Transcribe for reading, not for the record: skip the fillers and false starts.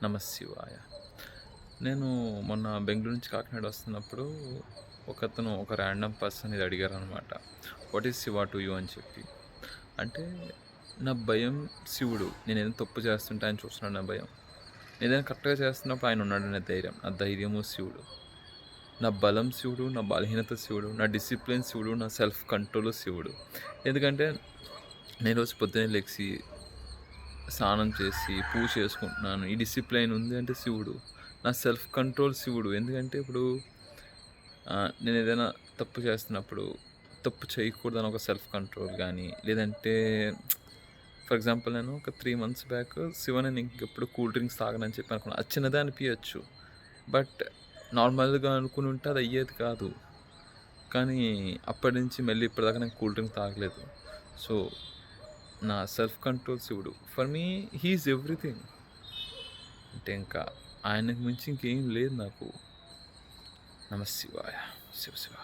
నమశివాయ. నేను మొన్న బెంగుళూరు నుంచి కాకినాడ వస్తున్నప్పుడు ఒకతను ఒక ర్యాండమ్ పర్సన్ ఇది అడిగారనమాట. What is Shiva to you అని చెప్పి. అంటే నా భయం శివుడు. నేనేదైనా తప్పు చేస్తుంటే ఆయన చూస్తున్నాడు నా భయం. నేనేదైనా కరెక్ట్‌గా చేస్తున్నప్పుడు ఆయన ఉన్నాడనే ధైర్యం. ఆ ధైర్యము శివుడు. నా బలం శివుడు, నా బలహీనత శివుడు, నా డిసిప్లిన్ శివుడు, నా సెల్ఫ్ కంట్రోల్ శివుడు. ఎందుకంటే నేను రోజు పొద్దున్నే లెగిసి స్నానం చేసి పూజ చేసుకుంటున్నాను. ఈ డిసిప్లైన్ ఉంది అంటే శివుడు. నా సెల్ఫ్ కంట్రోల్ శివుడు. ఎందుకంటే ఇప్పుడు నేనేదైనా తప్పు చేస్తున్నప్పుడు తప్పు చేయకూడదని ఒక సెల్ఫ్ కంట్రోల్ గానీ, లేదంటే ఫర్ ఎగ్జాంపుల్ నేను ఒక 3 మంత్స్ బ్యాక్ శివ నేను ఇంకెప్పుడు కూల్ డ్రింక్స్ తాగనని చెప్పి అనుకున్నా. అది చిన్నదే అనిపియచ్చు. బట్ నార్మల్‌గా అనుకునుంటే అది అయ్యేది కాదు. కానీ అప్పటి నుంచి మళ్ళీ ఇప్పటిదాకా నేను కూల్ డ్రింక్ తాగలేదు. సో, నా సెల్ఫ్ కంట్రోల్ శివుడు. For me he is everything. అంటే ఇంకా ఆయనకు మించి ఇంకేం లేదు నాకు. నమః శివాయ. శివ శివ.